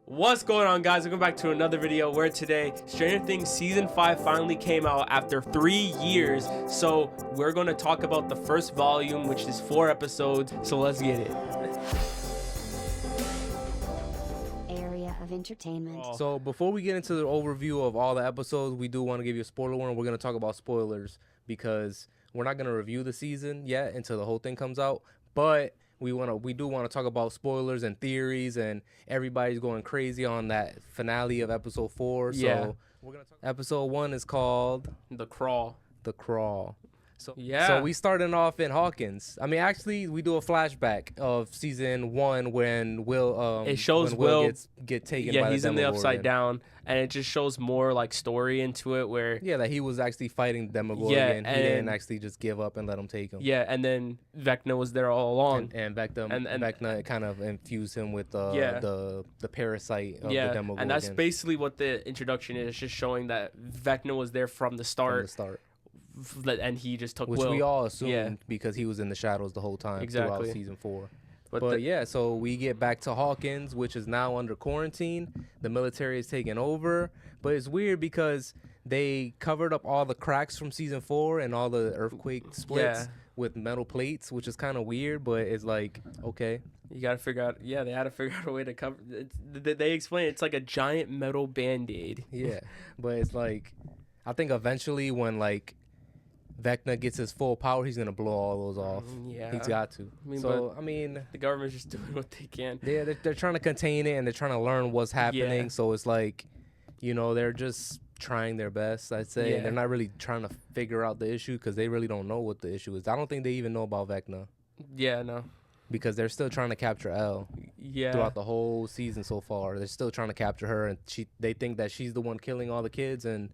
What's going on, guys? Welcome back to another video where today Stranger Things season 5 finally came out after 3 years. So we're going to talk about the first volume, which is 4 episodes. So let's get it. Area of entertainment. So before we get into the overview of all the episodes, we do want to give you a spoiler warning. We're going to talk about spoilers because we're not going to review the season yet until the whole thing comes out. But we do want to talk about spoilers and theories, and everybody's going crazy on that finale of episode 4. Yeah. So we're gonna talk. Episode 1 is called The Crawl. The Crawl. So Yeah. So we starting off in Hawkins. I mean, actually, we do a flashback of season 1 when Will. It shows when Will Will get taken. Yeah, by he's in the Demogorgon. Upside Down, and it just shows more like story into it where. Yeah, that he was actually fighting Demogorgon. Yeah, He didn't actually just give up and let him take him. Yeah, and then Vecna was there all along. And Vecna kind of infused him with the parasite of the Demogorgon. And that's basically what the introduction is, just showing that Vecna was there from the start. And he just took Which Will. we all assumed because he was in the shadows the whole time throughout season 4. But yeah, so we get back to Hawkins, which is now under quarantine. The military is taking over. But it's weird because they covered up all the cracks from season 4 and all the earthquake splits with metal plates, which is kind of weird, but it's like, okay. You got to figure out, they had to figure out a way to cover it. They explain it's like a giant metal Band-Aid. Yeah, but it's like, I think eventually when like Vecna gets his full power, he's gonna blow all those off. Yeah, he's got to. I mean, the government's just doing what they can. Yeah, they're trying to contain it and they're trying to learn what's happening. Yeah. So it's like, they're just trying their best, I'd say. Yeah. They're not really trying to figure out the issue because they really don't know what the issue is. I don't think they even know about Vecna. Yeah, no. Because they're still trying to capture Elle. Yeah. Throughout the whole season so far, they're still trying to capture her, and they think that she's the one killing all the kids and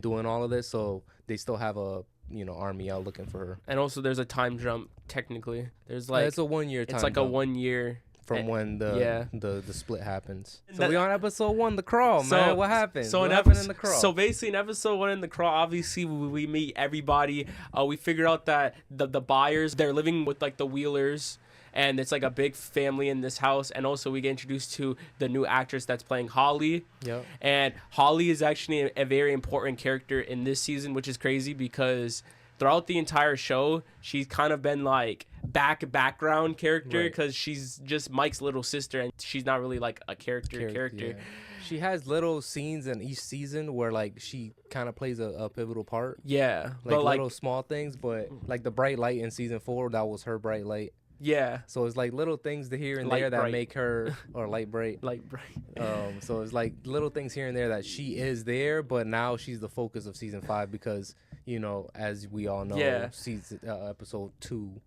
doing all of this. So they still have a army out looking for her. And also there's a time jump technically. There's like it's a 1 year time. It's like jump a 1 year from when the split happens. So we on episode 1, The Crawl, so, man. What happened? So what happened in The Crawl? So basically in episode 1 in The Crawl, obviously we meet everybody. We figure out that the buyers, they're living with like the Wheelers. And it's like a big family in this house. And also we get introduced to the new actress that's playing Holly. Yep. And Holly is actually a very important character in this season, which is crazy because throughout the entire show, she's kind of been like background character because she's just Mike's little sister. And she's not really like a character. Yeah. She has little scenes in each season where like she kind of plays a pivotal part. Yeah. Like little small things. But like the bright light in season 4, that was her bright light. Yeah. So it's like little things to here and there that make her, or light bright. So it's like little things here and there that she is there, but now she's the focus of season 5 because, as we all know, season episode 2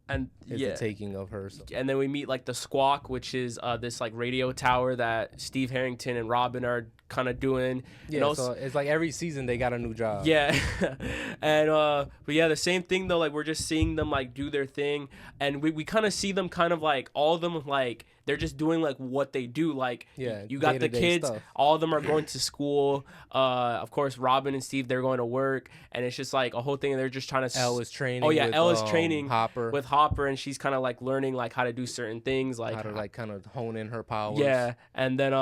is the taking of her. So. And then we meet like the Squawk, which is this like radio tower that Steve Harrington and Robin are kind of doing. Yeah, so it's like every season they got a new job. Yeah. And but yeah, the same thing though, like we're just seeing them like do their thing, and we kind of see them kind of like all of them like they're just doing like what they do. Like you got the kids, stuff. All of them are going to school. Of course Robin and Steve, they're going to work, and it's just like a whole thing. They're just trying to Elle is training. Oh yeah, with, Elle is training Hopper. with Hopper, and she's kind of like learning like how to do certain things, like how to like kind of hone in her powers. Yeah, and then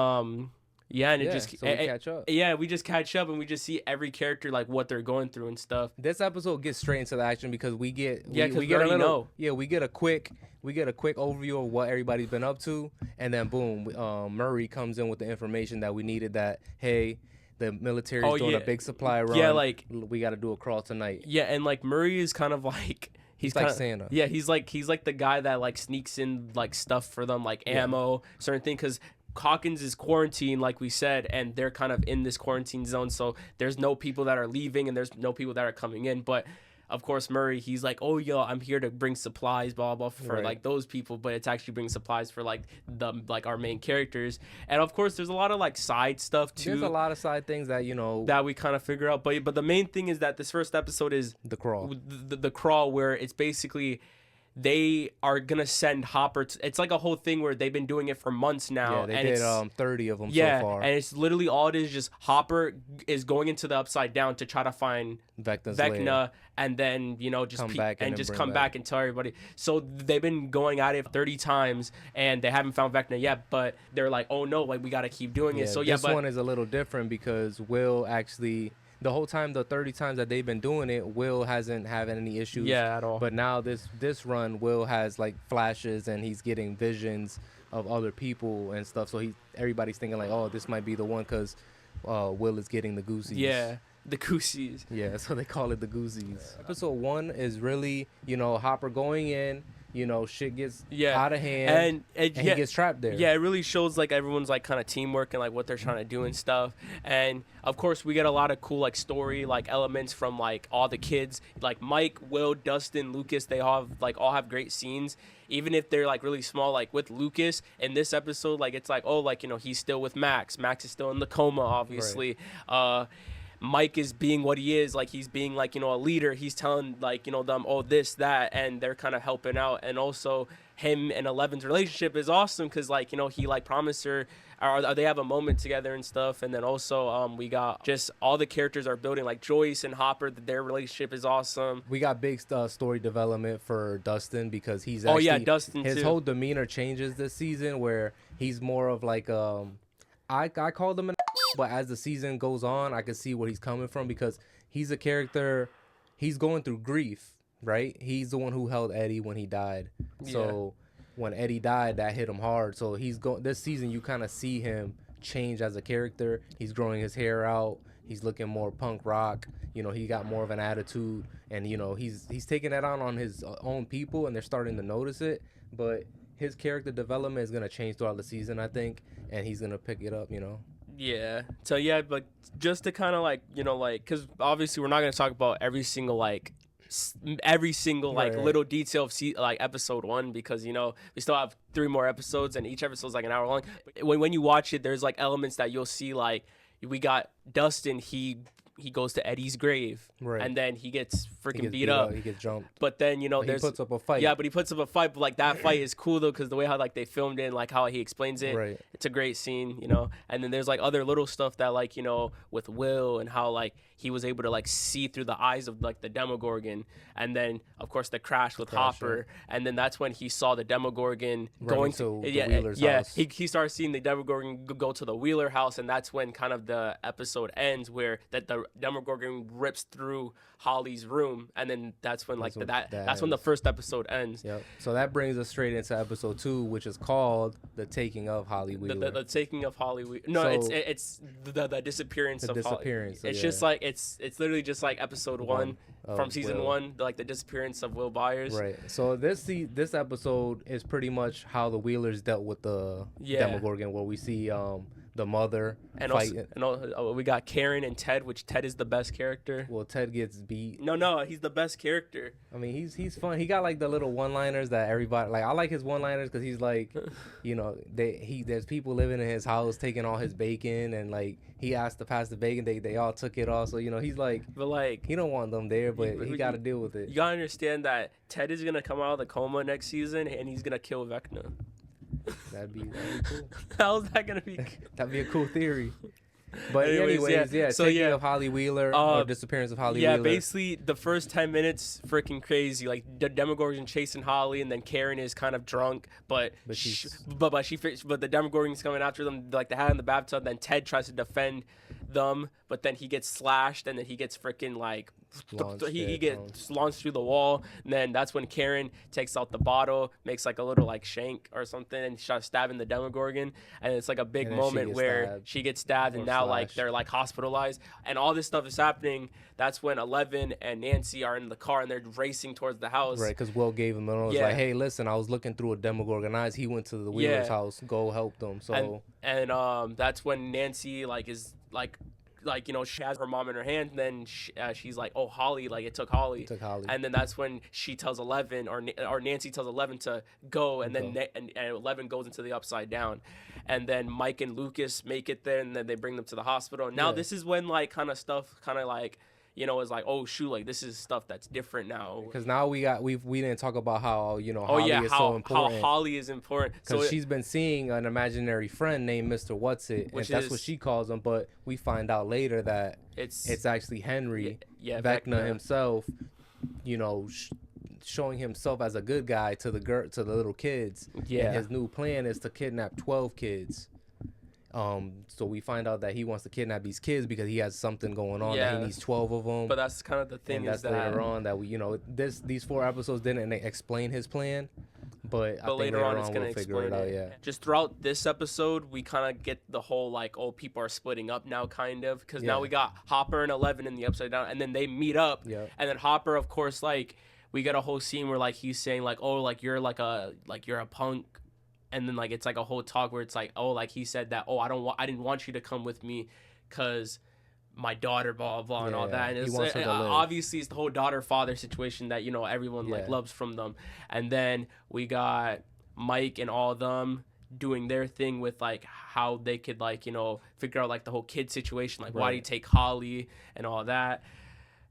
and it just so we catch up. Yeah, we just catch up and we just see every character like what they're going through and stuff. This episode gets straight into the action because we get we get a quick overview of what everybody's been up to, and then boom, Murray comes in with the information that we needed, that hey, the military is doing a big supply run. Yeah, like we got to do a crawl tonight. Yeah, and like Murray is kind of like he's like Santa. Yeah, he's like the guy that like sneaks in like stuff for them, like ammo, certain thing, because Hawkins is quarantined, like we said, and they're kind of in this quarantine zone, so there's no people that are leaving and there's no people that are coming in. But of course Murray, he's like, oh yo, I'm here to bring supplies, blah blah, for like those people, but it's actually bringing supplies for like our main characters. And of course there's a lot of like side stuff too. There's a lot of side things that that we kind of figure out, but the main thing is that this first episode is The Crawl. The Crawl, where it's basically they are gonna send Hopper. It's like a whole thing where they've been doing it for months now. Yeah, they did 30 of them so far. And it's literally all it is. Just Hopper is going into the Upside Down to try to find Vecna, and then just come back and tell everybody. So they've been going at it 30 times, and they haven't found Vecna yet. But they're like, oh no, like we gotta keep doing it. So this one is a little different because Will actually. The whole time, the 30 times that they've been doing it, Will hasn't had any issues. Yeah, at all. But now this run, Will has like flashes and he's getting visions of other people and stuff. So everybody's thinking like, oh, this might be the one because Will is getting the Goosies. Yeah, the Goosies. Yeah, so they call it the Goosies. Episode 1 is really, Hopper going in. Shit gets out of hand, and he gets trapped there. Yeah, it really shows like everyone's like kind of teamwork and like what they're trying to do and stuff. And of course, we get a lot of cool like story like elements from like all the kids, like Mike, Will, Dustin, Lucas. They all have great scenes, even if they're like really small. Like with Lucas in this episode, like it's like he's still with Max. Max is still in the coma, obviously. Right. Mike is being what he is, like he's being like a leader. He's telling like them this, that, and they're kind of helping out. And also him and Eleven's relationship is awesome because he like promised her, or they have a moment together and stuff. And then also we got just all the characters are building, like Joyce and Hopper. Their relationship is awesome. We got big story development for Dustin because he's actually, Dustin his too. Whole demeanor changes this season where he's more of like I called him but as the season goes on, I can see where he's coming from because he's a character. He's going through grief, right? He's the one who held Eddie when he died. Yeah. So when Eddie died, that hit him hard. So this season, you kind of see him change as a character. He's growing his hair out. He's looking more punk rock. He got more of an attitude, and he's taking that on his own people, and they're starting to notice it. But his character development is gonna change throughout the season, I think, and he's gonna pick it up. Yeah. So yeah, but just to kind of because obviously we're not gonna talk about every single little detail of episode 1 because we still have 3 more episodes and each episode's like an hour long. But when you watch it, there's like elements that you'll see, like we got Dustin. He goes to Eddie's grave, right, and then he gets beat up. He gets jumped. But then he puts up a fight. Yeah, but he puts up a fight. But like that fight is cool though, because the way how like they filmed it, and, like how he explains it, right. It's a great scene, And then there's like other little stuff that like with Will and how like he was able to like see through the eyes of like the Demogorgon, and then of course the crash with Hopper, and then that's when he saw the Demogorgon going to the Wheeler's house. He starts seeing the Demogorgon go to the Wheeler house, and that's when kind of the episode ends, where that the Demogorgon rips through Holly's room, and then that's when like that's when the first episode ends. Yep. So that brings us straight into episode 2, which is called "The Taking of Holly Wheeler." The Taking of Holly Wheeler. No, it's the disappearance of Holly. It's just like it's literally just like episode 1 from season 1, like the disappearance of Will Byers. Right. So this episode is pretty much how the Wheelers dealt with the Demogorgon, where we see the mother and fighting. Also we got Karen and Ted, which Ted is the best character. Well, Ted gets beat. No, he's the best character. I mean, he's fun. He got like the little one-liners that everybody like. I like his one-liners because he's like, there's people living in his house taking all his bacon, and like he asked to pass the bacon, they all took it all. So he's like, but like he don't want them there, but he got to deal with it. You gotta understand that Ted is gonna come out of the coma next season, and he's gonna kill Vecna. That'd be cool. How's that gonna be? That'd be a cool theory. But anyways, so taking of Holly Wheeler, or disappearance of Holly Wheeler. Yeah, basically the first 10 minutes freaking crazy. Like the Demogorgon chasing Holly, and then Karen is kind of drunk, but the Demogorgon's coming after them, like they had in the bathtub. Then Ted tries to defend them, but then he gets slashed, and then he gets freaking like he gets launched through the wall. And then that's when Karen takes out the bottle, makes like a little like shank or something, and starts stabbing the Demogorgon. And it's like a big moment where she gets stabbed, and now like they're like hospitalized, and all this stuff is happening. That's when 11 and Nancy are in the car, and they're racing towards the house. Right, because Will gave him the note. Like, hey, listen, I was looking through a Demogorgon eyes. He went to the Wheeler's house. Go help them. So and that's when Nancy is she has her mom in her hand, and then she's like, oh, Holly, like it took Holly. And then that's when she tells 11, or Nancy tells 11 to go, and then and 11 goes into the Upside Down. And then Mike and Lucas make it there, and then they bring them to the hospital. And now this is when like kind of stuff kind of like you know, is like, oh shoot, like this is stuff that's different now. Because now we didn't talk about how, you know, Holly is so important. How Holly is important. Because she's been seeing an imaginary friend named Mr. What's-It, and that's what she calls him. But we find out later that it's actually Henry, Vecna himself, you know, showing himself as a good guy to the little kids. Yeah. And his new plan is to kidnap 12 kids. So we find out that he wants to kidnap these kids because he has something going on that he needs 12 of them. But that's kind of the thing. And that's later on that we, you know, these 4 episodes didn't explain his plan, but I think later on it's gonna we'll figure it out. Yeah. Just throughout this episode, we kind of get the whole like, oh, people are splitting up now, kind of, because now we got Hopper and 11 in the Upside Down, and then they meet up, and then Hopper, of course, like we get a whole scene where like he's saying like, oh, like you're a punk. And then, like, it's, like, a whole talk where it's, like, oh, like, he said that, oh, I didn't want you to come with me because my daughter, blah, blah, and all that. And it's, obviously, it's the whole daughter-father situation that, you know, everyone, like, loves from them. And then we got Mike and all of them doing their thing with, like, how they could, like, you know, figure out, like, the whole kid situation. Like, why do you take Holly and all that?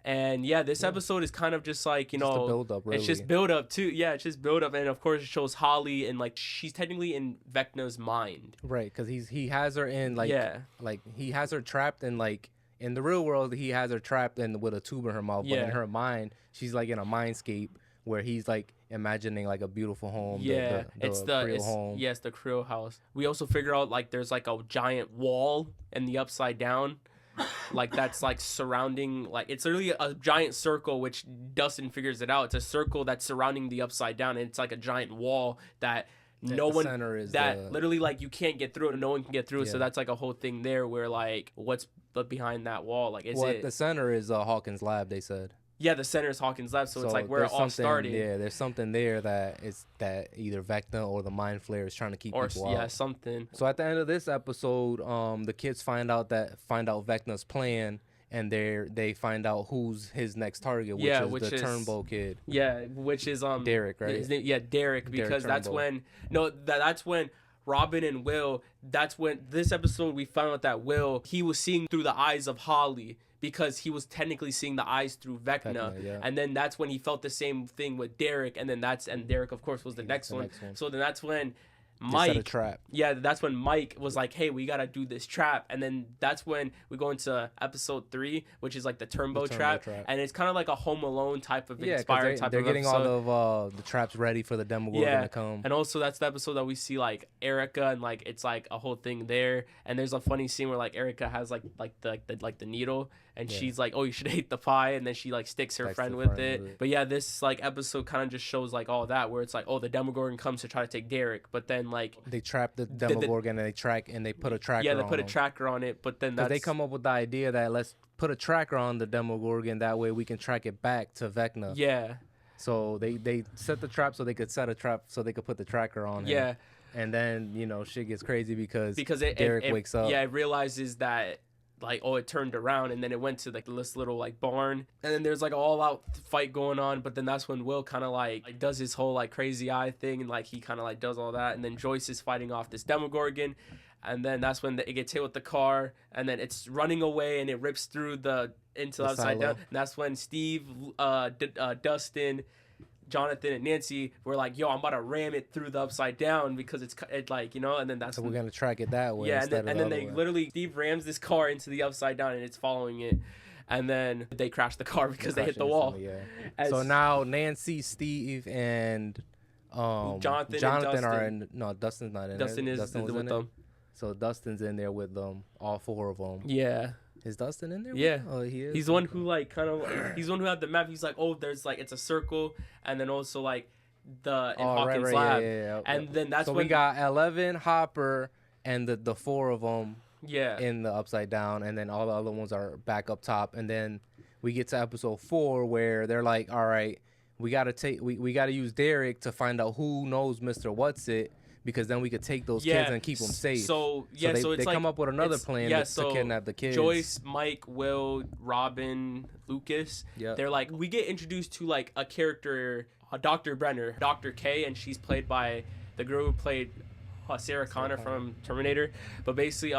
And this episode is kind of just like, you know, just a build up, really. It's just build up too. Yeah, it's just build up, and of course it shows Holly, and like she's technically in Vecna's mind, right? Because he has her in like like he has her trapped in like in the real world he has her trapped in with a tube in her mouth, but in her mind she's like in a mindscape where he's like imagining like a beautiful home. It's the home. Yes, the Creole house. We also figure out like there's like a giant wall in the Upside Down. Like that's like surrounding, like it's literally a giant circle, which Dustin figures it out. It's a circle that's surrounding the Upside Down, and it's like a giant wall that literally like you can't get through it, and no one can get through it. So that's like a whole thing there where like what's behind that wall, like the center is Hawkins' lab, they said. Yeah, the center is Hawkins' lab, so it's like where it all started. Yeah, there's something there that either Vecna or the Mind Flayer is trying to keep people out. Yeah, something. So at the end of this episode, the kids find out Vecna's plan, and they find out who's his next target, which is the Turnbow kid. Yeah, which is Derek, right? Derek, because that's when Robin and Will. That's when this episode we found out that Will, he was seeing through the eyes of Holly, because he was technically seeing the eyes through Vecna. And then that's when he felt the same thing with Derek, and Derek of course was the next one. So then that's when Mike set a trap. Yeah, that's when Mike was like, hey, we gotta do this trap. And then that's when we go into episode 3, which is like the Turnbow trap. And it's kind of like a Home Alone type of inspired type of episode. They're getting all of the traps ready for the Demogorgon to come. And also that's the episode that we see like Erica, and like it's like a whole thing there. And there's a funny scene where like Erica has like the needle, and she's like, oh, you should hate the pie, and then she like sticks her friend with it. But yeah, this like episode kind of just shows like all that, where it's like, oh, the Demogorgon comes to try to take Derek, but then like they trap the Demogorgon and they put a tracker on they put a tracker on it, but then they come up with the idea that let's put a tracker on the Demogorgon, that way we can track it back to Vecna. Yeah. So they set the trap so they could set a trap so they could put the tracker on him. Yeah. And then, you know, shit gets crazy because Derek wakes up. Yeah, it realizes that like, oh, it turned around, and then it went to like this little like barn, and then there's like an all-out fight going on. But then that's when Will kind of like does his whole like crazy eye thing, and like he kind of like does all that, and then Joyce is fighting off this Demogorgon, and then that's when it gets hit with the car, and then it's running away, and it rips through into the Upside Down. And that's when Steve, Dustin, Jonathan, and Nancy were like, yo, I'm about to ram it through the Upside Down because it's like, you know, and then that's so we're gonna track it that way. Yeah, and then they literally Steve rams this car into the Upside Down, and it's following it, and then they crash the car because they hit the wall. So now Nancy, Steve, and Jonathan are in. No, Dustin's not in. Dustin with them. So Dustin's in there with them, all 4 of them. Yeah. Is Dustin in there? Yeah. Oh, he is? He's the one who, like, kind of... he's the one who had the map. He's like, oh, there's, like, it's a circle. And then also, like, Hawkins' lab. Yeah. And then that's so when... we got 11, Hopper, and the 4 of them Yeah. in the Upside Down, and then all the other ones are back up top. And then we get to episode 4 where they're like, all right, we gotta use Derek to find out who knows Mr. What's-It, because then we could take those kids and keep them safe. So they come up with another plan to kidnap the kids. Joyce, Mike, Will, Robin, Lucas. Yeah. They're like, we get introduced to like a character, Dr. Brenner, Dr. K, and she's played by the girl who played Sarah Connor from Terminator, but basically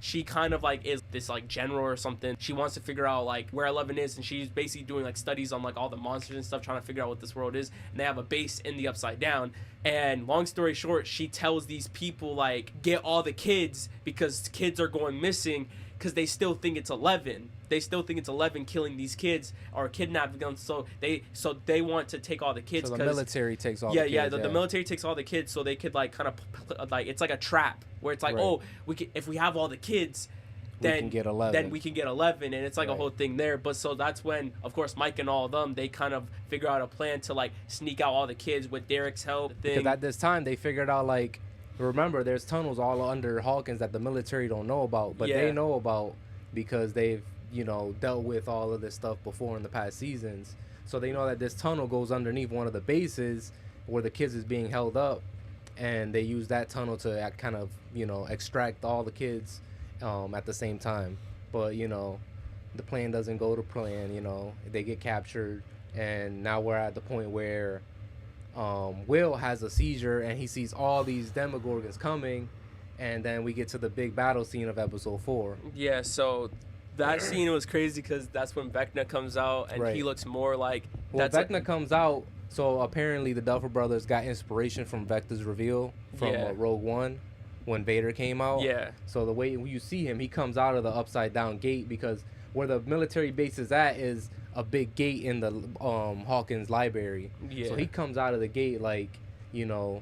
she kind of like is this like general or something. She wants to figure out like where 11 is, and she's basically doing like studies on like all the monsters and stuff, trying to figure out what this world is. And they have a base in the Upside Down, and long story short, she tells these people like get all the kids because kids are going missing, because they still think it's 11. They still think it's 11 killing these kids or kidnapping them. So they want to take all the kids. So the military takes all the kids. Yeah, the military takes all the kids, so they could like kind of like, it's like a trap where it's like, oh, we can, if we have all the kids, then we can get 11, and it's like a whole thing there. But so that's when, of course, Mike and all of them, they kind of figure out a plan to like sneak out all the kids with Derek's help. Because at this time they figured out, like, remember, there's tunnels all under Hawkins that the military don't know about, but they know about because they've, you know, dealt with all of this stuff before in the past seasons. So they know that this tunnel goes underneath one of the bases where the kids is being held up, and they use that tunnel to kind of, you know, extract all the kids at the same time. But, you know, the plan doesn't go to plan. You know, they get captured, and now we're at the point where Will has a seizure and he sees all these Demogorgons coming, and then we get to the big battle scene of episode 4. Yeah, so that scene was crazy because that's when Vecna comes out, and he looks more like... Well, Vecna comes out, so apparently the Duffer Brothers got inspiration from Vecna's reveal from Rogue One when Vader came out. Yeah. So the way you see him, he comes out of the Upside Down gate, because where the military base is at is a big gate in the Hawkins library. Yeah. So he comes out of the gate like, you know,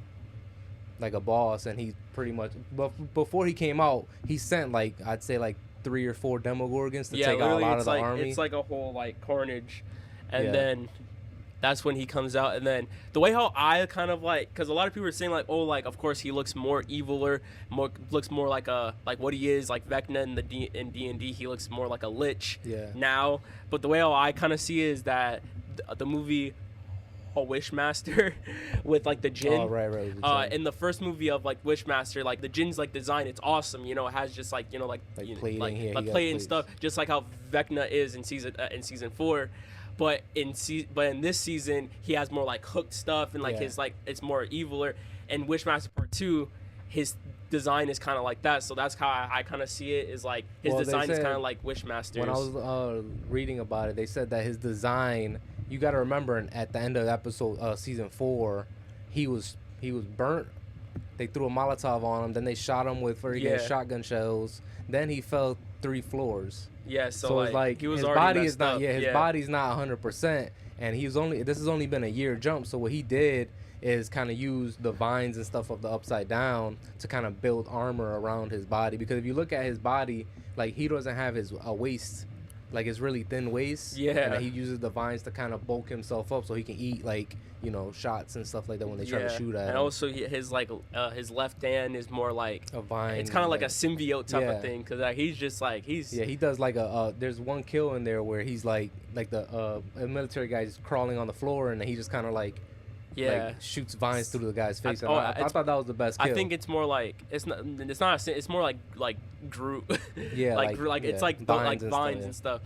like a boss, and he pretty much... But before he came out, he sent, like, I'd say, like, 3 or 4 Demogorgons to take out a lot of the army. It's like a whole like carnage, and then that's when he comes out. And then the way how I kind of like, because a lot of people are saying like, oh, like of course he looks more eviler, looks more like a like what he is, like Vecna in D&D, he looks more like a lich now. But the way how I kind of see it is that the movie a Wishmaster with like the Jinn. Oh, right. In the first movie of like Wishmaster, like the Jinn's like design, it's awesome. You know, it has just like, you know, like plating, like plate and stuff, just like how Vecna is in season 4. But in this season, he has more like hooked stuff, and like his like it's more eviler. And Wishmaster Part 2, his design is kind of like that. So that's how I kind of see it, is like his design is kind of like Wishmaster's. When I was reading about it, they said that his design, you got to remember, at the end of episode season 4, he was burnt. They threw a Molotov on him, then they shot him with shotgun shells. Then he fell 3 floors. Yeah, so it's like he was his body is not his body's not 100%, and this has only been a year jump. So what he did is kind of use the vines and stuff of the Upside Down to kind of build armor around his body, because if you look at his body, like he doesn't have a waist, like it's really thin waist. Yeah, and he uses the vines to kind of bulk himself up so he can eat, like, you know, shots and stuff like that when they try to shoot at him. And also his left hand is more like a vine. It's kind of like a symbiote type of thing, because he's just like he does like there's one kill in there where he's like the military guy's crawling on the floor, and he just kind of like shoots vines through the guy's face. I thought that was the best kill. I think it's more like it's more like Groot. It's like vines and stuff.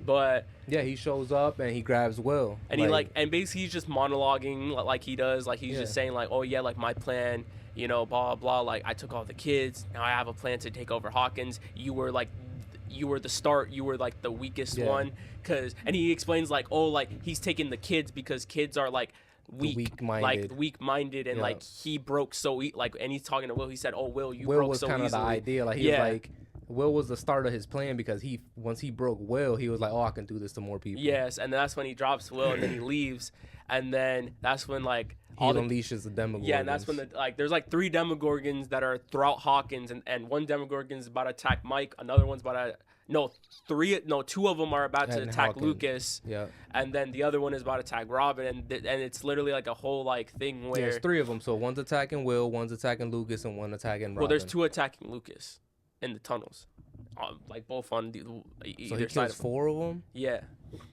But yeah, he shows up and he grabs Will, and and basically he's just monologuing like he does, like he's just saying like, oh yeah, like my plan, you know, blah blah, like I took all the kids, now I have a plan to take over Hawkins. You were the start, you were like the weakest one, and he explains like, oh, like he's taking the kids because kids are like weak-minded, and like he broke and he's talking to Will, he said, oh, Will, you broke so easily. Will was kind of the idea, like he was like, Will was the start of his plan, because once he broke Will, he was like, oh, I can do this to more people. Yes, and that's when he drops Will, and then he leaves, and then that's when like he unleashes the Demogorgons. Yeah, and that's when there's like 3 Demogorgons that are throughout Hawkins, and one Demogorgon is about to attack Mike, another one's about to 2 of them are about to attack Hawkins. Lucas. Yeah. And then the other one is about to attack Robin, and it's literally like a whole like thing where there's 3 of them. So one's attacking Will, one's attacking Lucas, and one attacking Robin. Well, there's 2 attacking Lucas in the tunnels, like both on either side. So he kills 4 of them. Yeah.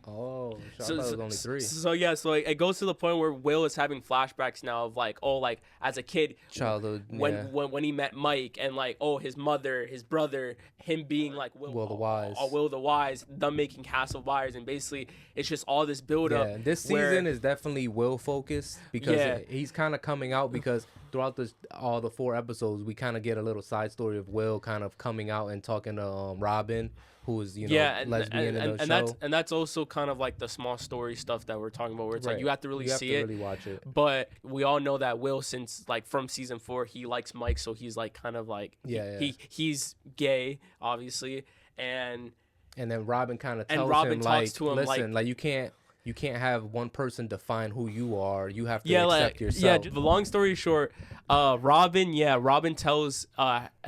Oh, I thought it was only 3. So it goes to the point where Will is having flashbacks now of like, oh, like as a kid, childhood, when he met Mike, and like, oh, his mother, his brother, him being like Will the Wise, Will the Wise, them making Castle Wires, and basically it's just all this build up. Yeah, this season is definitely Will focused because he's kind of coming out because throughout all the 4 episodes we kind of get a little side story of Will kind of coming out and talking to Robin, who is lesbian in the show. And that's also kind of like the small story stuff that we're talking about, where it's like you have to really see it, really watch it. But we all know that Will, since like from season 4, he likes Mike, so he's like kind of like he's gay, obviously, and then Robin kind of tells him like, listen, like you can't have one person define who you are. You have to accept yourself. Yeah, the long story short, Robin tells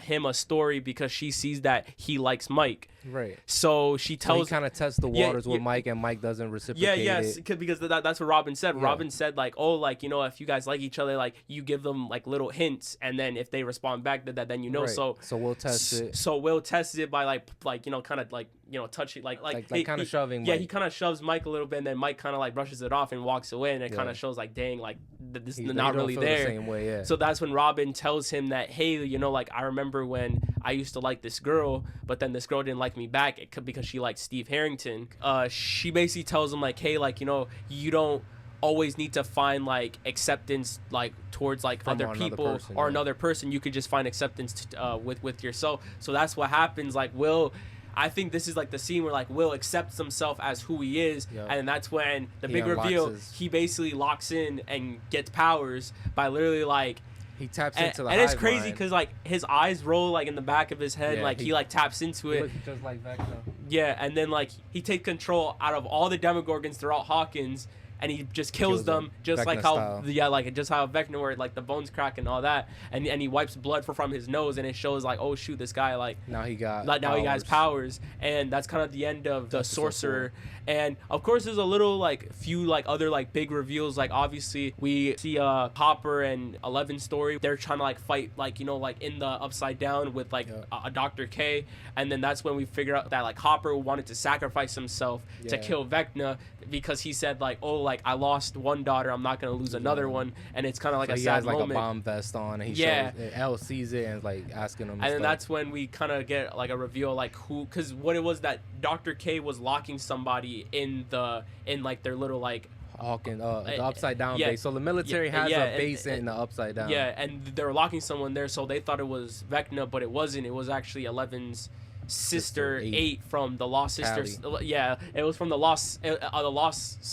him a story because she sees that he likes Mike. Right. So he kind of tests the waters with Mike, and Mike doesn't reciprocate it. Because that's what Robin said. Yeah. Robin said like, oh, like, you know, if you guys like each other, like you give them like little hints, and then if they respond back, then you know. Right. So we'll test it. So Will tests it by like you know, kind of like, you know, touching like kind of shoving. Yeah, Mike. he kind of shoves Mike a little bit, and then Mike kind of like brushes it off and walks away, and it kind of shows like, dang, like this is not really there. The same way, yeah. So that's when Robin tells him that, hey, you know, like I remember when I used to like this girl, but then this girl didn't like me back because she liked Steve Harrington. She basically tells him like, hey, like, you know, you don't always need to find like acceptance like towards like other people or another person. You could just find acceptance with yourself. So that's what happens. Like Will, I think this is like the scene where like Will accepts himself as who he is, and that's when the big reveal. He basically locks in and gets powers by literally like he taps into the and it's crazy because like his eyes roll like in the back of his head, like he like taps into it. Looks just like Vecna. Yeah, and then like he takes control out of all the Demogorgons throughout Hawkins, and he just kills them just Vecna like how style. Like just how Vecna, where like the bones crack and all that, and he wipes blood from his nose, and it shows like, oh shoot, this guy like now he has powers, and that's kind of the end of the Sorcerer. And of course there's a little like few like other like big reveals. Like obviously we see Hopper and Eleven's story. They're trying to like fight like, you know, like in the Upside Down with like a Dr. K, and then that's when we figure out that like Hopper wanted to sacrifice himself to kill Vecna because he said like, oh, like I lost one daughter, I'm not gonna lose another one, and it's kind of like a sad moment. He has like a bomb vest on, and he shows Elle sees it and like asking him. And then that's when we kind of get like a reveal like who, because what it was that Dr. K was locking somebody in like their little like Hawkins, the Upside Down base. So the military has a base in the Upside Down. Yeah, and they were locking someone there, so they thought it was Vecna, but it wasn't. It was actually 11's sister 8 from the Lost Sisters. Yeah, it was from the Lost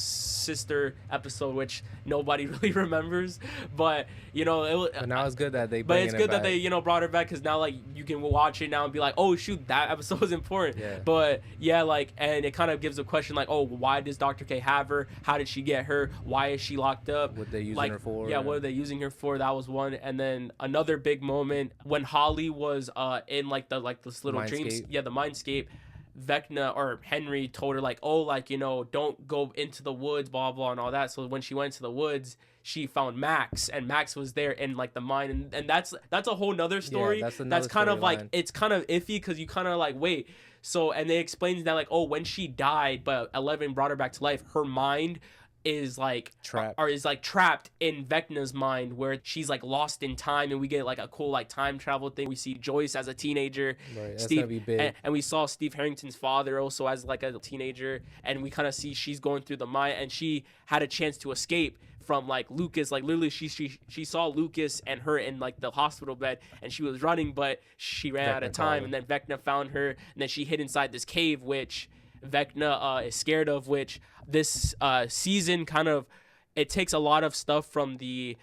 Sister episode, which nobody really remembers. But you know, but now it's good that they. But it's good that they, you know, brought her back, because now like you can watch it now and be like, oh shoot, that episode was important. Yeah. But yeah, like, and it kind of gives a question like, oh, why does Dr. K have her? How did she get her? Why is she locked up? What they using her for? Yeah, what are they using her for? That was one. And then another big moment when Holly was in like this little dreams. Yeah, the Mindscape. Vecna or Henry told her like, oh, like, you know, don't go into the woods, blah blah and all that. So when she went to the woods, she found Max, and Max was there in like the mine, and that's a whole nother story. Yeah, that's kind of like, it's kind of iffy because you kind of like, wait. So, and they explained that like, oh, when she died, but 11 brought her back to life, her mind is like trapped, or is like trapped in Vecna's mind, where she's like lost in time, and we get like a cool like time travel thing. We see Joyce as a teenager, right, that's gonna be big. And we saw Steve Harrington's father also as like a teenager, and we kind of see she's going through the mind, and she had a chance to escape from like Lucas. Like literally she saw Lucas and her in like the hospital bed, and she was running, but she ran out of time, and then Vecna found her, and then she hid inside this cave, which Vecna is scared of, which this season kind of, it takes a lot of stuff from the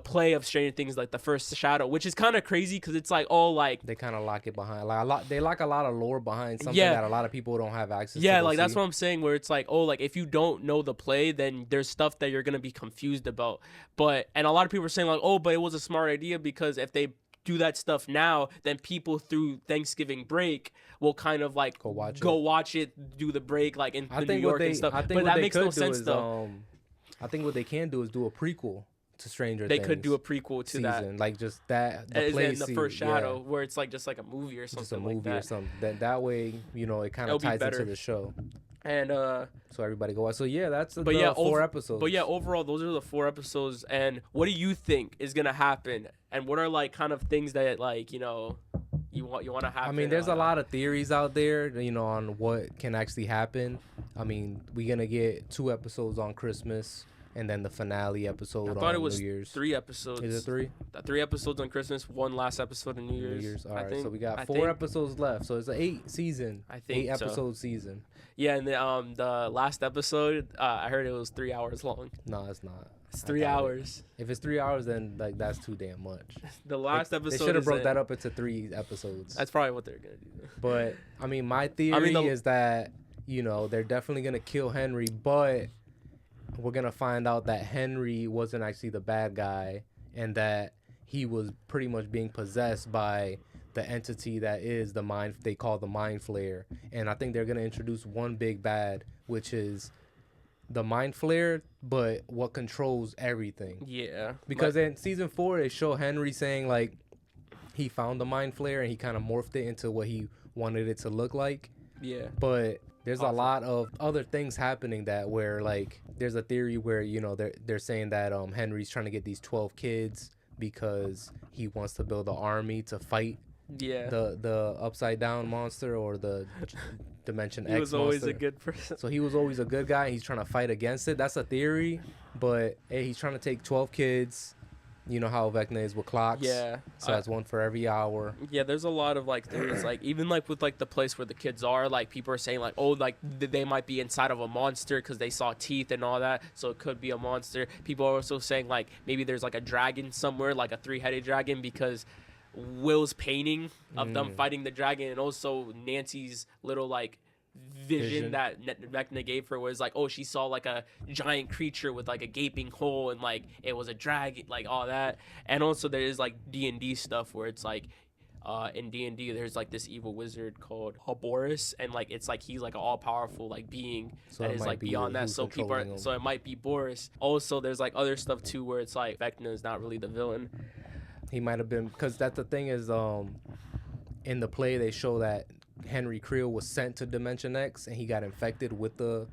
play of Stranger Things, like the first Shadow, which is kind of crazy because it's like, oh, like they kind of lock it behind like they lock a lot of lore behind something that a lot of people don't have access to. Yeah, like that's what I'm saying, where it's like, oh, like if you don't know the play, then there's stuff that you're gonna be confused about. But and a lot of people are saying like, oh, but it was a smart idea, because if they do that stuff now, then people through Thanksgiving break will kind of like go watch it, do the break like in New York and stuff. But that makes no sense though. I think what they can do is do a prequel to Stranger Things. They could do a prequel to season, that, like just that the place in the first Shadow, where it's like just like a movie or something, just a movie like that. or something. That way, you know, it kind of ties into the show. And so everybody go watch. So yeah, that's the 4 episodes. But yeah, overall, those are the 4 episodes. And what do you think is gonna happen? And what are like kind of things that like you want to happen? I mean, there's a lot of theories out there, on what can actually happen. I mean, we're gonna get 2 episodes on Christmas, and then the finale episode on New Year's. I thought it was 3 episodes. Is it 3? 3 episodes on Christmas, 1 last episode on New Year's. All right, so we got 4 episodes left. So it's an 8 season. I think 8 episode season. Yeah, and the last episode, I heard it was 3 hours long. No, it's not. It's 3 hours. If it's 3 hours, then like that's too damn much. The last episode. They should have broke that up into 3 episodes. That's probably what they're gonna do. But I mean, my theory is that they're definitely gonna kill Henry, but we're gonna find out that Henry wasn't actually the bad guy, and that he was pretty much being possessed by the entity that is the mind. They call the Mind Flayer, and I think they're gonna introduce one big bad, which is the Mind Flayer, but what controls everything. Yeah. Because in season 4, they show Henry saying like he found the Mind Flayer and he kind of morphed it into what he wanted it to look like. Yeah. But there's a lot of other things happening that where like there's a theory where they're saying that Henry's trying to get these 12 kids because he wants to build an army to fight the upside down monster or the Dimension X monster. He was always a good person. So he was always a good guy. And he's trying to fight against it. That's a theory, but hey, he's trying to take 12 kids. You know how Vecna is with clocks. Yeah. So that's one for every hour. Yeah, there's a lot of like theories, like even like with like the place where the kids are, like people are saying like, oh, like they might be inside of a monster because they saw teeth and all that, so it could be a monster. People are also saying like maybe there's like a dragon somewhere, like a 3-headed dragon, because Will's painting of them fighting the dragon, and also Nancy's little like vision that Vecna gave her was like, oh, she saw like a giant creature with like a gaping hole and like it was a dragon, like all that. And also there is like D&D stuff where it's like in D&D there's like this evil wizard called Boris, and like it's like he's like an all-powerful like being that is like beyond that, so people are, so it might be Boris. Also there's like other stuff too where it's like Vecna is not really the villain. He might have been, because that's the thing is in the play they show that Henry Creel was sent to Dimension X and he got infected with the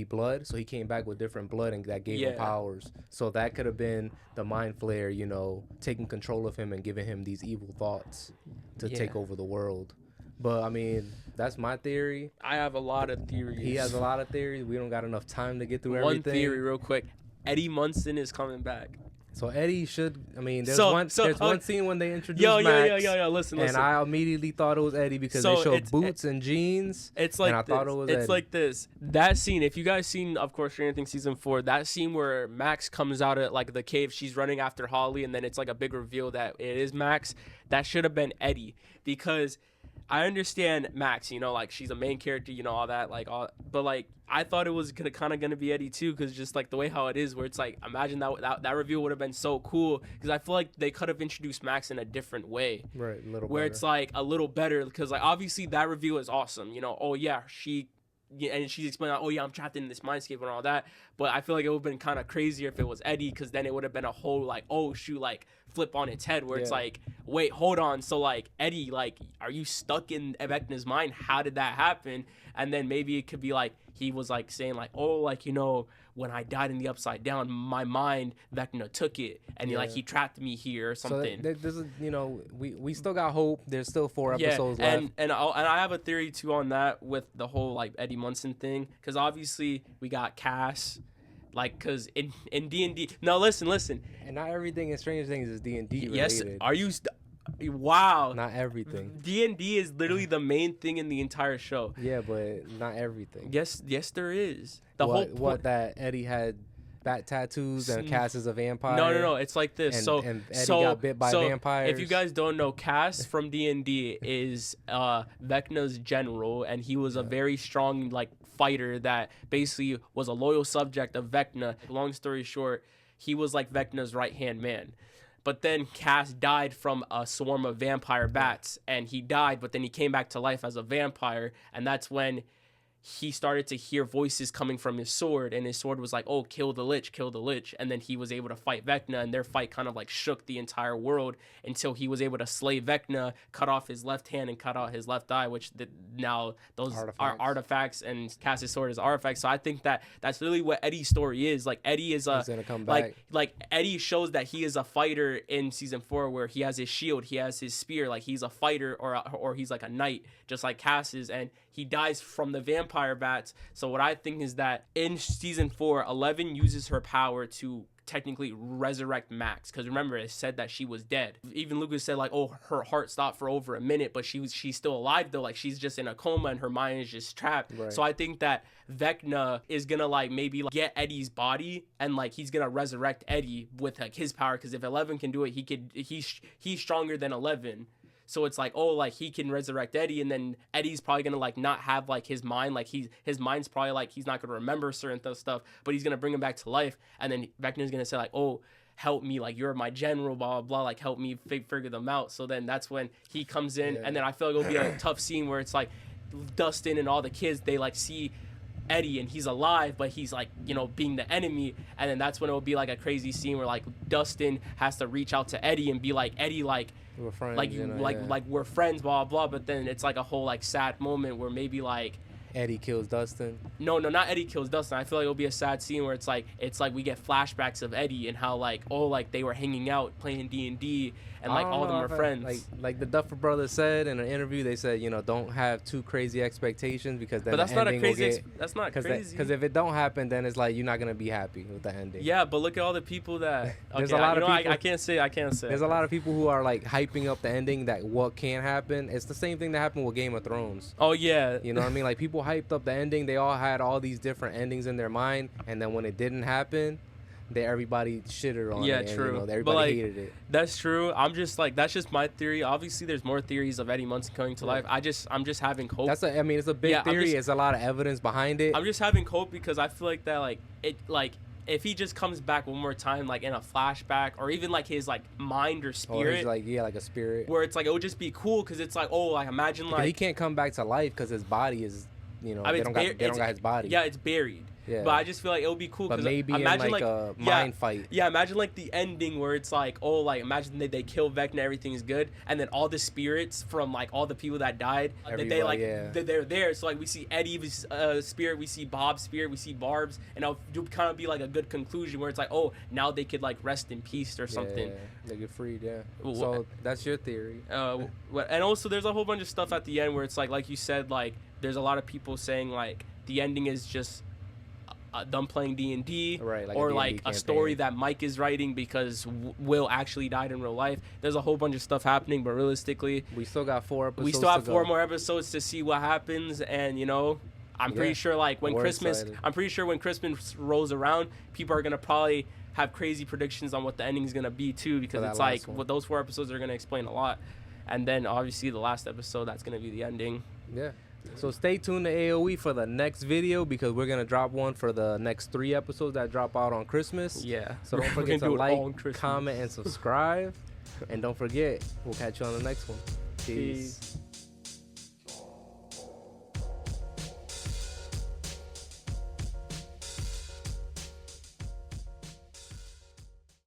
blood, so he came back with different blood and that gave him powers. So that could have been the Mind Flayer, taking control of him and giving him these evil thoughts to take over the world. But I mean, that's my theory. I have a lot of theories. He has a lot of theories. We don't got enough time to get through everything. One theory real quick. Eddie Munson is coming back. So Eddie should. I mean, there's one scene when they introduce Max. Listen. And I immediately thought it was Eddie because they showed boots and jeans. It's like and I thought it was Eddie. It's like this. That scene, if you guys seen, of course, Stranger Things season 4, that scene where Max comes out at like the cave, she's running after Holly, and then it's like a big reveal that it is Max. That should have been Eddie, because I understand Max, like she's a main character, all that, but like I thought it was gonna be Eddie too, because just like the way how it is, where it's like, imagine that reveal would have been so cool, because I feel like they could have introduced Max in a different way, right? A little where better. It's like a little better, because like obviously that reveal is awesome, oh yeah, and she's explaining, oh yeah, I'm trapped in this mindscape and all that. But I feel like it would have been kind of crazier if it was Eddie, because then it would have been a whole like, oh shoot, like flip on its head, where it's like, wait, hold on, so like Eddie, like, are you stuck in Vecna's mind? How did that happen? And then maybe it could be like he was like saying like, oh, like, when I died in the Upside Down, my mind, Vecna took it, and he trapped me here or something. So this is, we still got hope. There's still 4 episodes left. And I have a theory too on that with the whole like Eddie Munson thing, because obviously we got Cass, like, because in D&D. No, listen. And not everything in Stranger Things is D&D related. Yes, are you? Wow. Not everything. D&D is literally the main thing in the entire show. Yeah, but not everything. Yes, there is. What that Eddie had bat tattoos and Cass is a vampire? No. It's like this. And Eddie got bit by vampires. If you guys don't know, Cass from D&D is Vecna's general, and he was a very strong like fighter that basically was a loyal subject of Vecna. Long story short, he was like Vecna's right-hand man. But then Cass died from a swarm of vampire bats, and he died, but then he came back to life as a vampire, and that's when he started to hear voices coming from his sword, and his sword was like, oh, kill the lich, and then he was able to fight Vecna, and their fight kind of like shook the entire world until he was able to slay Vecna, cut off his left hand and cut out his left eye, which now those are artifacts, and cast his sword as artifacts. So I think that's really what Eddie's story is. Like, Eddie is he's gonna come back. like Eddie shows that he is a fighter in season 4, where he has his shield, he has his spear, like he's a fighter, or he's like a knight, just like Cass is, and he dies from the vampire bats. So what I think is that in season 4, 11 uses her power to technically resurrect Max, because remember, it said that she was dead. Even Lucas said like, oh, her heart stopped for over a minute, but she's still alive though. Like, she's just in a coma and her mind is just trapped. Right. So I think that Vecna is gonna like maybe like get Eddie's body, and like he's gonna resurrect Eddie with like his power, because if 11 can do it, he's stronger than 11. So it's like, oh, like he can resurrect Eddie, and then Eddie's probably gonna like not have like his mind, like his mind's probably like he's not gonna remember certain stuff, but he's gonna bring him back to life, and then Vecna's gonna say like, oh, help me, like you're my general, blah blah blah, like help me figure them out. So then that's when he comes in, and then I feel like it'll be a tough scene where it's like Dustin and all the kids, they like see Eddie and he's alive, but he's like, you know, being the enemy, and then that's when it will be like a crazy scene where like Dustin has to reach out to Eddie and be like, Eddie, like we're friends, like you, like we're friends, blah blah. But then it's like a whole like sad moment where maybe like Eddie kills Dustin. No, not Eddie kills Dustin. I feel like it'll be a sad scene where it's like we get flashbacks of Eddie and how like, oh, like they were hanging out playing D&D, and like all of them were friends. Like the Duffer Brothers said in an interview, they said, you know, don't have too crazy expectations, because then. But that's not a crazy. That's not crazy. Because if it don't happen, then it's like you're not gonna be happy with the ending. Yeah, but look at all the people that. There's a lot of people. I can't say. There's a lot of people who are like hyping up the ending, that what can happen. It's the same thing that happened with Game of Thrones. Oh yeah. You know what I mean? Like, people hyped up the ending. They all had all these different endings in their mind, and then when it didn't happen, everybody shitted on it. Yeah, true. And, everybody but, like, hated it. That's true. I'm just like, that's just my theory. Obviously, there's more theories of Eddie Munson coming to life. I'm just having hope. It's a big theory. There's a lot of evidence behind it. I'm just having hope, because I feel like that if he just comes back one more time, like in a flashback, or even like his like mind or spirit, like a spirit, where it's like it would just be cool, because it's like, oh, like imagine like he can't come back to life because his body is, you know, they don't got his body. Yeah, it's buried. Yeah. But I just feel like it would be cool, because maybe imagine like a mind fight. Yeah, imagine like the ending where it's like, oh, like imagine they kill Vecna, everything is good, and then all the spirits from like all the people that died, they're there. So like we see Eddie's spirit, we see Bob's spirit, we see Barb's, and it'll kind of be like a good conclusion where it's like, oh, now they could like rest in peace or something. Yeah, they get freed. Yeah. So that's your theory. And also there's a whole bunch of stuff at the end where it's like you said, like there's a lot of people saying like the ending is just them playing D&D, right, like or a like a story that Mike is writing, because Will actually died in real life. There's a whole bunch of stuff happening, but realistically, we still got 4 episodes. We still have 4 more episodes to see what happens, and you know, I'm pretty sure like when Christmas rolls around, people are gonna probably have crazy predictions on what the ending is gonna be too, because it's like what those 4 episodes are gonna explain a lot, and then obviously the last episode, that's gonna be the ending. Yeah. So stay tuned to AOE for the next video, because we're gonna drop one for the next 3 episodes that drop out on Christmas. Yeah. So don't forget to like, comment, and subscribe. And don't forget, we'll catch you on the next one. Peace.